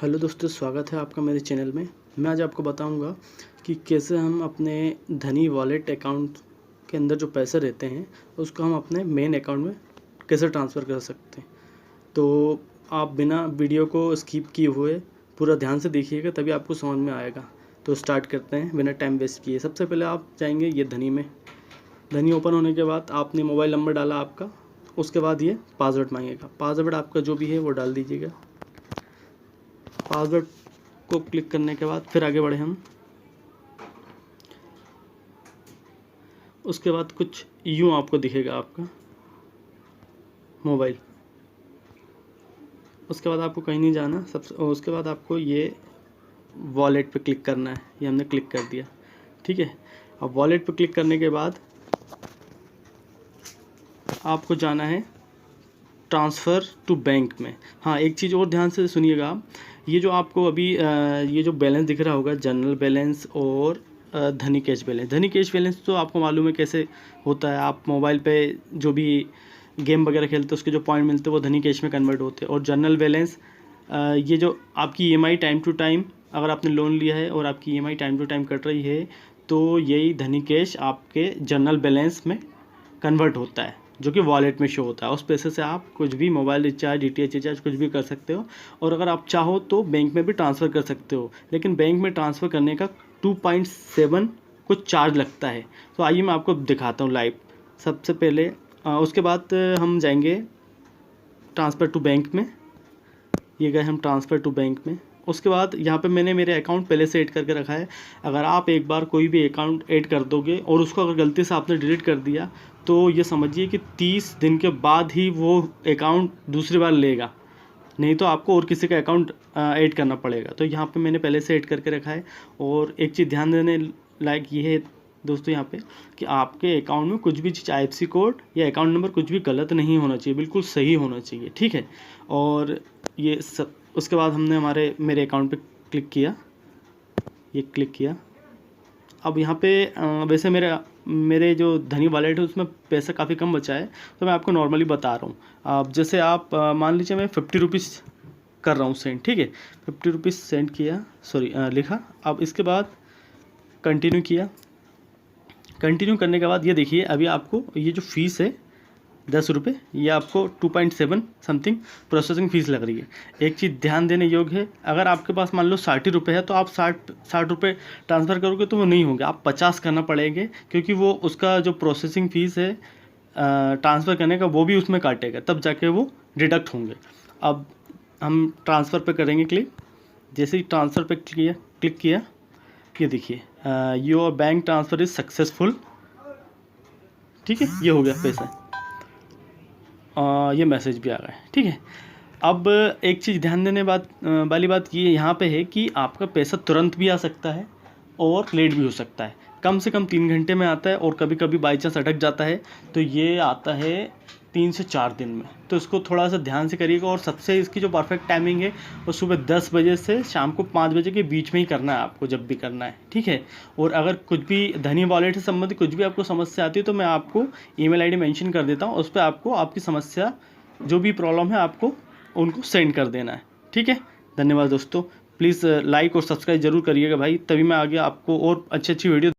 Hello दोस्तों, स्वागत है आपका मेरे चैनल में। मैं आज आपको बताऊंगा कि कैसे हम अपने धनी वॉलेट अकाउंट के अंदर जो पैसे रहते हैं उसको हम अपने मेन अकाउंट में कैसे ट्रांसफ़र कर सकते हैं। तो आप बिना वीडियो को स्किप किए हुए पूरा ध्यान से देखिएगा, तभी आपको समझ में आएगा। तो स्टार्ट करते हैं बिना टाइम वेस्ट किए। सबसे पहले आप जाएंगे ये धनी में। धनी ओपन होने के बाद आपने मोबाइल नंबर डाला आपका, उसके बाद ये पासवर्ड मांगेगा। पासवर्ड आपका जो भी है वो डाल दीजिएगा। पासवर्ड को क्लिक करने के बाद फिर आगे बढ़े हम। उसके बाद कुछ यूँ आपको दिखेगा आपका मोबाइल। उसके बाद आपको कहीं नहीं जाना। उसके बाद आपको ये वॉलेट पे क्लिक करना है। ये हमने क्लिक कर दिया, ठीक है। अब वॉलेट पे क्लिक करने के बाद आपको जाना है ट्रांसफ़र टू बैंक में। हाँ, एक चीज़ और ध्यान से सुनिएगा आप। ये जो आपको अभी ये जो बैलेंस दिख रहा होगा, जनरल बैलेंस और धनी कैश बैलेंस। धनी कैश बैलेंस तो आपको मालूम है कैसे होता है। आप मोबाइल पे जो भी गेम वगैरह खेलते हैं उसके जो पॉइंट मिलते हैं वो धनी कैश में कन्वर्ट होते हैं। और जनरल बैलेंस ये जो आपकी ईएमआई टाइम टू टाइम, अगर आपने लोन लिया है और आपकी EMI time to time cut रही है तो यही धनी कैश आपके जनरल बैलेंस में कन्वर्ट होता है, जो कि वॉलेट में शो होता है। उस पैसे से आप कुछ भी मोबाइल रिचार्ज, डीटीएच रिचार्ज कुछ भी कर सकते हो। और अगर आप चाहो तो बैंक में भी ट्रांसफ़र कर सकते हो, लेकिन बैंक में ट्रांसफ़र करने का 2.7 कुछ चार्ज लगता है। तो आइए मैं आपको दिखाता हूँ लाइव। सबसे पहले उसके बाद हम जाएंगे ट्रांसफ़र टू बैंक में। ये गए हम ट्रांसफ़र टू बैंक में। उसके बाद यहाँ पे मैंने मेरे अकाउंट पहले से ऐड करके रखा है। अगर आप एक बार कोई भी अकाउंट ऐड कर दोगे और उसको अगर गलती से आपने डिलीट कर दिया तो ये समझिए कि 30 दिन के बाद ही वो अकाउंट दूसरी बार लेगा, नहीं तो आपको और किसी का अकाउंट ऐड करना पड़ेगा। तो यहाँ पे मैंने पहले से ऐड करके रखा है। और एक चीज़ ध्यान देने लायक ये है दोस्तों यहाँ पे कि आपके अकाउंट में कुछ भी चीज़ IFSC कोड या अकाउंट नंबर कुछ भी गलत नहीं होना चाहिए, बिल्कुल सही होना चाहिए, ठीक है। और ये सब उसके बाद हमने मेरे अकाउंट पे क्लिक किया, ये क्लिक किया। अब यहाँ पे वैसे मेरे जो धनी वॉलेट है उसमें पैसा काफ़ी कम बचा है, तो मैं आपको नॉर्मली बता रहा हूँ। अब जैसे आप मान लीजिए मैं 50 रुपीज़ कर रहा हूँ सेंड, ठीक है। 50 रुपीज़ सेंड किया, सॉरी लिखा। अब इसके बाद कंटिन्यू किया। कंटिन्यू करने के बाद ये देखिए अभी आपको ये जो फ़ीस है 10 रुपये, ये आपको 2.7 समथिंग प्रोसेसिंग फ़ीस लग रही है। एक चीज़ ध्यान देने योग्य है, अगर आपके पास मान लो 60 रुपये है तो आप 60 रुपये ट्रांसफ़र करोगे तो वो नहीं होंगे, आप 50 करना पड़ेंगे, क्योंकि वो उसका जो प्रोसेसिंग फ़ीस है ट्रांसफ़र करने का वो भी उसमें काटेगा, तब जाके वो डिडक्ट होंगे। अब हम ट्रांसफ़र पे करेंगे क्लिक। जैसे ही ट्रांसफ़र पे क्लिक किया, ये देखिए your bank transfer is successful, ठीक है। ये हो गया पैसा, ये मैसेज भी आ गया है, ठीक है। अब एक चीज़ ध्यान देने वाली बात ये यहाँ पे है कि आपका पैसा तुरंत भी आ सकता है और लेट भी हो सकता है। कम से कम 3 घंटे में आता है और कभी कभी बाई चांस अटक जाता है तो ये आता है 3 से 4 दिन में। तो इसको थोड़ा सा ध्यान से करिएगा। और सबसे इसकी जो परफेक्ट टाइमिंग है वो सुबह 10 बजे से शाम को 5 बजे के बीच में ही करना है आपको, जब भी करना है, ठीक है। और अगर कुछ भी धनी वॉलेट से संबंधित कुछ भी आपको समस्या आती है तो मैं आपको ईमेल आईडी मेंशन कर देता हूँ, उस पर आपको आपकी समस्या जो भी प्रॉब्लम है आपको उनको सेंड कर देना है, ठीक है। धन्यवाद दोस्तों। प्लीज़ लाइक और सब्सक्राइब जरूर करिएगा भाई, तभी मैं आगे आपको और अच्छी वीडियो